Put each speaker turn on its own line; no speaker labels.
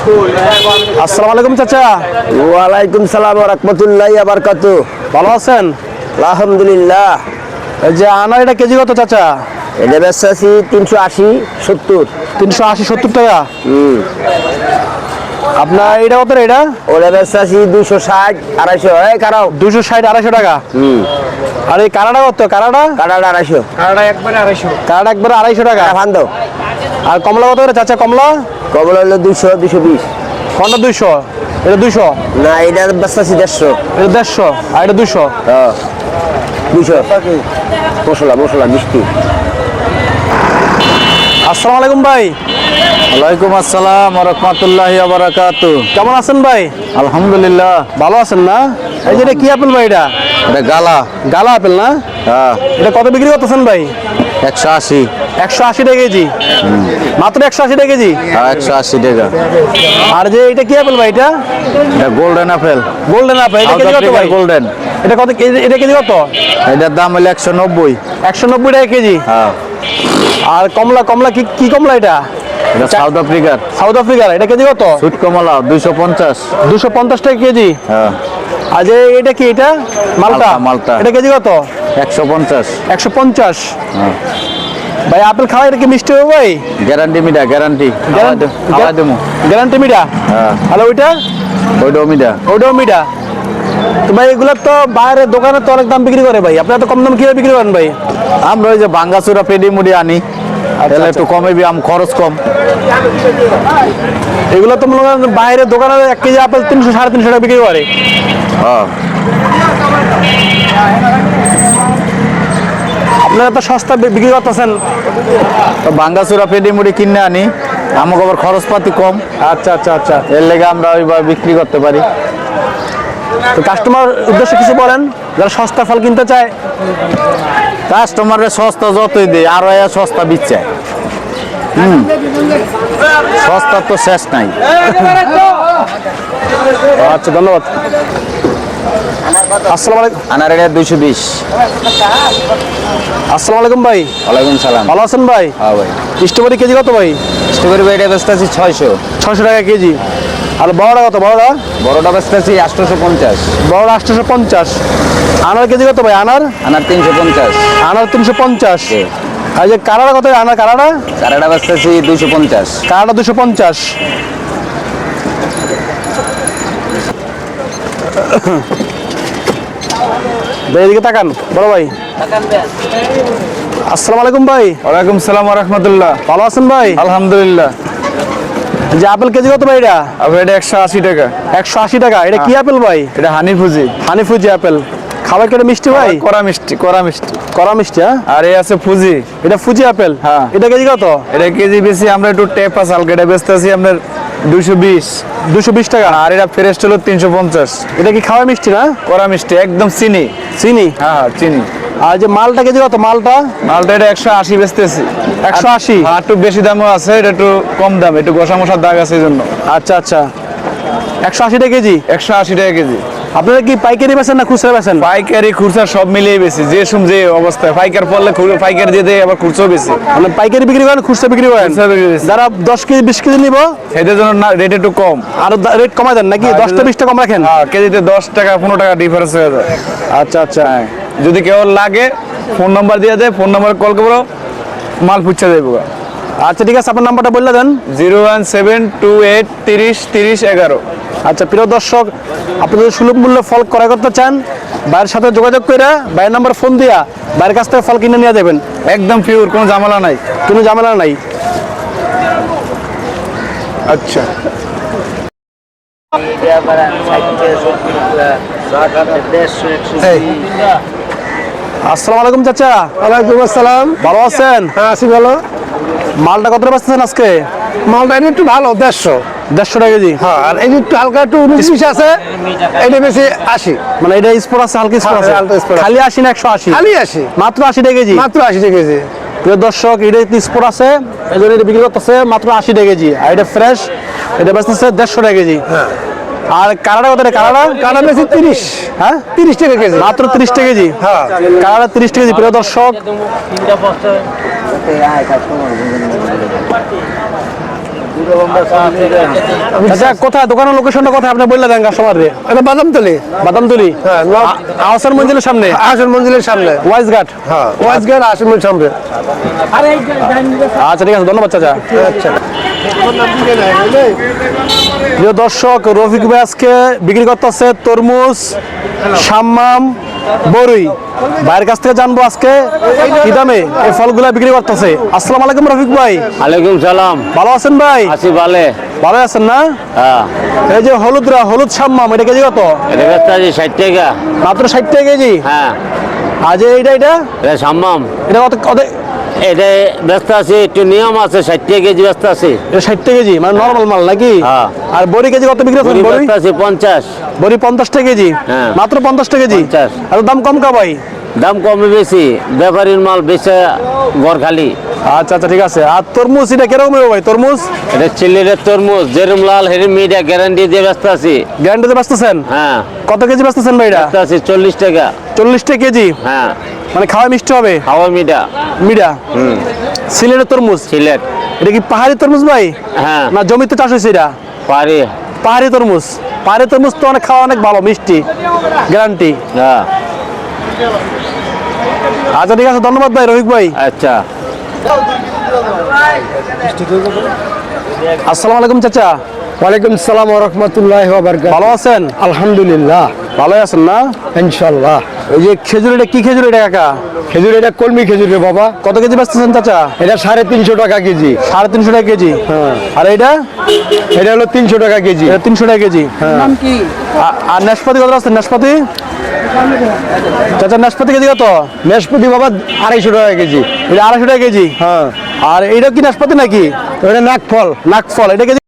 আসসালামু আলাইকুম চাচা।
ওয়ালাইকুম সালাম ওয়া রাহমাতুল্লাহি ওয়া বারাকাতুহু।
ভালো আছেন?
আলহামদুলিল্লাহ।
এই যে আনার এটা কেজি কত চাচা?
এটা বেচছি 380 70।
380 70 টাকা। আপনার এটা কত এটা?
ওটা বেচছি 260 250। এই কারাও
260 250 টাকা। আর এই কারাটা কত? কারাটা
কাটাটা 250।
কারাটা একবারে 250 টাকা।
ফান দাও।
আর কমলা কত করে চাচা? কমলা
কমলা হলো 200 220।
কোনটা 200? এটা 200।
না এটা বেচছি 150।
এটা 150 আর এটা 200।
হ্যাঁ 200 মশলা মশলা মিষ্টি।
আসসালামু আলাইকুম ভাই।
ওয়ালাইকুম আসসালাম ওয়া রাহমাতুল্লাহি ওয়া বারাকাতুহু।
কেমন আছেন ভাই?
আলহামদুলিল্লাহ।
ভালো আছেন না? এই যে এটা কি আপেল ভাই? এটা
এটা গালা।
গালা আপেল না?
হ্যাঁ
এটা কত বিক্রি করতেছেন ভাই?
180।
180 টাকা কেজি। মাত্র 180 টাকা কেজি।
হ্যাঁ 180 টাকা।
আর যে এটা কি আপেল ভাই? এটা
এটা গোল্ডেন আপেল।
Golden apple. এটা কেজি কত ভাই?
গোল্ডেন।
এটা কত কেজি? এটা কেজি কত?
এটার দাম হলো 190।
190 টাকা কেজি।
হ্যাঁ
আর কমলা কমলা কি কমলা এটা?
এটা সাউথ আফ্রিকার।
সাউথ আফ্রিকার। এটা কেজি কত?
সুট কমলা 250।
250 টাকা কেজি।
হ্যাঁ
আর যে এটা কি? এটা মালটা।
মালটা।
এটা কেজি কত?
150।
150।
হ্যাঁ
ভাই আপেল খাওয়া এটা কি মিষ্টি হবে ভাই?
গ্যারান্টি মিডা গ্যারান্টি। খাওয়া দেবো।
গ্যারান্টি মিঠা।
হ্যাঁ
আর ওইটা?
ওইটাও মিডা।
ওইটাও মিঠা। তো ভাই এগুলো তো বাইরের দোকানে তো অনেক দাম বিক্রি করে ভাই, আপনারা তো কম দাম কিভাবে বিক্রি করেন ভাই?
আমরা ওই যে ভাঙ্গাচুরা পেডি মুড়ি আনি, তাহলে একটু কমে আম খরচ কম।
এগুলো তো মনে করেন বাইরের দোকানে 1 কেজি আপেল 300 350 টাকা বিক্রি করে।
হ্যাঁ
আপনারা তো সস্তা বিক্রি করতেছেন।
তো ভাঙ্গাচুরা পেডি মুড়ি কিনে আনি, আমাকে আবার খরচপাতি কম।
আচ্ছা আচ্ছা আচ্ছা।
এর লেগে আমরা ওইভাবে বিক্রি করতে পারি।
তো কাস্টমার উদ্দেশ্যে কিছু বলেন যারা সস্তা ফল কিনতে চায়?
কাস্টমারের সস্তা যতই দেয় আরো সস্তা বিচ্ছে। সস্তা তো শেষ নাই।
আচ্ছা ধন্যবাদ। আসসালামু আলাইকুম।
আনার এটা 220।
আসসালামু আলাইকুম ভাই।
ওয়ালাইকুম সালাম।
ভালো আছেন ভাই?
হ্যাঁ ভাই।
স্ট্রবেরি কেজি কত ভাই?
স্ট্রবেরি ভাই এটা বেচতেছি 600।
600 টাকা কেজি। আর বড়টা কত? বড়টা
বড়টা বেচতেছি 850।
বড়টা 850। আনার কেজি কত ভাই? আনার
আনার 350।
আনার 350। আর যে কারাটা কত? আনার কারাটা?
কারাটা বেচতেছি 250।
কারাটা 250। ভাই এদিকে তাকান বড় ভাই। আসসালামু আলাইকুম ভাই।
ওয়ালাইকুম সালাম ওয়া রাহমাতুল্লাহ।
ভালো আছেন ভাই?
আলহামদুলিল্লাহ।
যে আপেল কেজি কত ভাই? এটা
আবার এটা 180 টাকা।
180 টাকা। এটা কি আপেল ভাই?
এটা হানি ফুজি।
হানি ফুজি আপেল। খাবার কেটে মিষ্টি ভাই?
কড়া মিষ্টি কড়া মিষ্টি।
কড়া মিষ্টি। হ্যাঁ
আর এই আছে ফুজি।
এটা ফুজি আপেল।
হ্যাঁ।
এটা কেজি কত?
এটা কেজি বেশি আমরা একটু টেপা সালকেটা বেচতেছি আপনার 220।
220 টাকা।
আর এটা ফ্রেশ হলো 350।
এটা কি খাওয়া মিষ্টি না?
কড়া মিষ্টি একদম চিনি।
চিনি।
হ্যাঁ চিনি।
আর যে মালটা কেজি কত? মালটা
মালটা এটা 180 বেচতেছি।
180।
আর একটু বেশি দামও আছে, এটা একটু কম দাম, একটু গোসা মশার দাগ আছে এই জন্য।
আচ্ছা আচ্ছা। 180 টাকা কেজি।
180 টাকা কেজি।
আপনারা কি পাইকারি বেচেন না খুচরা বেচেন?
পাইকারি খুচরা সব মিলিয়ে বেশি, যে অবস্থায় পাইকার পড়লে পাইকারি দিয়ে দেয়, আবার খুচরো বেশি।
মানে পাইকারি বিক্রি করেন, খুচরা বিক্রি করেন?
খুচরা বিক্রি বেশি।
যারা 10 কেজি 20 কেজি নিব
এদের জন্য রেট একটু কম।
আরো রেট কমাই দেন নাকি? 10টা 20টা কম রাখেন?
হ্যাঁ কেজিতে 10 টাকা 15 টাকা ডিফারেন্স হয়ে যায়।
আচ্ছা আচ্ছা।
যদি কেউ লাগে ফোন নাম্বার দিয়ে দেয়, ফোন নাম্বারে কল করবো, মাল পুচ্ছে দেবো।
আচ্ছা ঠিক আছে, আপনার নাম্বারটা বলে দেন।
01728 30 30 11।
আচ্ছা প্রিয় দর্শক, আপনি যদি সুলভ মূল্যে ফল ক্রয় করতে চান, ভাইয়ের সাথে যোগাযোগ করে ভাইয়ের নাম্বার ফোন দিয়া ভাইয়ের কাছ থেকে ফল কিনে নিয়ে যাবেন।
একদম পিওর, কোনো ঝামেলা নাই।
কোনো ঝামেলা নাই।
আচ্ছা
আসসালামু আলাইকুম চাচা।
ওয়ালাইকুম আসসালাম।
ভালো আছেন?
হ্যাঁ আছি ভালো।
মালটা কত বেচতেছেন আজকে?
মালটা এটা একটু ভালো 150।
150 টাকা কেজি।
হ্যাঁ আর এই যে একটু হালকা একটু 19 আছে, এটা বেশি 80।
মানে এটা স্পোর্ট আছে, হালকা স্পোর্ট আছে।
হ্যাঁ, হালকা sport আছে।
খালি 80 না 180?
খালি 80।
মাত্র 80 টাকা কেজি।
মাত্র 80 টাকা কেজি।
প্রিয় দর্শক, এটা স্পোর্ট আছে, এই জন্য এটা বিক্রি করতেছে মাত্র 80 টাকা কেজি। আর এটা ফ্রেশ, এটা বেচতেছে 150 টাকা কেজি।
হ্যাঁ
আর কানাডা কত? কানাডা
কাটা বেশি 30।
হ্যাঁ
30 টাকা কেজি।
মাত্র 30 টাকা কেজি।
হ্যাঁ
কানাডা 30 টাকা কেজি। প্রিয় দর্শক, আচ্ছা কোথায় দোকানের লোকেশনটা কোথায় আপনি বললে দেন কাস্টমার রে?
এটা বাদামতলি।
বাদামতলি
হ্যাঁ,
আহসান মঞ্জিলের সামনে
আসন মঞ্জিলের সামনে।
ওয়াইজ ঘাট।
হ্যাঁ, ওয়াজগার আসন মঞ্জিলের সামনে।
আচ্ছা ঠিক আছে, ধন্যবাদ চাচা।
আচ্ছা।
প্রিয় দর্শক, রফিক ভাই আজকে বিক্রি করতেছে তরমুজ, শাম্মাম, বরুই। ভাইয়ের কাছ থেকে জানবো আজকে কি দামে এই ফলগুলা বিক্রি করতেছে। আসসালামু আলাইকুম রফিক ভাই,
আলাইকুম সালাম।
ভালো আছেন ভাই?
আছি ভালে।
ভালো আছেন না?
হ্যাঁ,
এই যে হলুদ শাম্মাম, এটা কেজি কত?
এটা ব্যস্ত আছি 60 টাকা।
মাত্র 60 টাকা কেজি।
হ্যাঁ,
আর যে এটা
এটা সাম্মাম।
এটা কত কত?
এটা ব্যস্ত আছে, একটু নিয়ম আছে। 60 টাকা কেজি ব্যস্ত আছে।
এটা 60 টাকা কেজি, মানে নরমাল মাল নাকি?
হ্যাঁ।
আর বড়ি কেজি কত বিক্রি করছেন? বড়ি
ব্যস্ত আছে 50।
বড়ি 50 টাকা কেজি।
হ্যাঁ।
মাত্র 50 টাকা কেজি।
50।
আর দাম কম কা ভাই?
দাম কমে বেশি, ব্যাপারীর মাল বেচে ঘর খালি।
আচ্ছা আচ্ছা ঠিক আছে। আর তরমুজ এটা কিরকম হবে ভাই? তরমুজ
এটা চিল্লির তরমুজ, যেরম লাল হেরিম মিডিয়া গ্যারান্টি দিয়ে ব্যস্ত আছি।
গ্যারান্টিতে বেচতেছেন?
হ্যাঁ,
কত কেজি বেচতেছেন ভাই এটা?
ব্যস্ত আছি 40 টাকা।
40 টাকা কেজি,
হ্যাঁ,
মানে খাওয়া মিষ্টি হবে?
হাওয়া মিডা।
মিডা। সিলেটের তরমুজ।
সিলেট।
এটা কি পাহাড়ি তরমুজ ভাই?
হ্যাঁ,
না জমিতে চাষ হয়েছে এটা?
পারি।
পাহাড়ি তরমুজ। পাহাড়ি তরমুজ তো অনেক খাওয়া অনেক ভালো, মিষ্টি, গ্যারান্টি।
হ্যাঁ,
আচ্ছা ঠিক আছে, ধন্যবাদ ভাই রফিক ভাই।
আচ্ছা।
আসসালামু আলাইকুম চাচা,
ওয়ালাইকুম সালাম ওয়া রাহমাতুল্লাহি ওয়া বারাকাতুহু।
ভালো আছেন?
আলহামদুলিল্লাহ,
ভালোই আছেন না?
ইনশাআল্লাহ।
এই যে খেজুর, এটা কি খেজুর এটা কাকা?
খেজুর, এটা কলমি খেজুর রে বাবা।
কত কেজি বেচতেছেন চাচা?
এটা 350 টাকা কেজি।
350 টাকা কেজি। আর এটা?
এটা হলো 300 টাকা কেজি।
এটা 300 টাকা কেজি। আর নাশপাতি কত আছে? নাশপাতি চাচা, নাশপাতি কেজি কত?
নাশপাতি বাবা 250 টাকা কেজি।
এটা 250 টাকা কেজি।
হ্যাঁ,
আর এইটা কি নাশপাতি নাকি?
এটা নাকফল।
নাকফল, এটা কেজি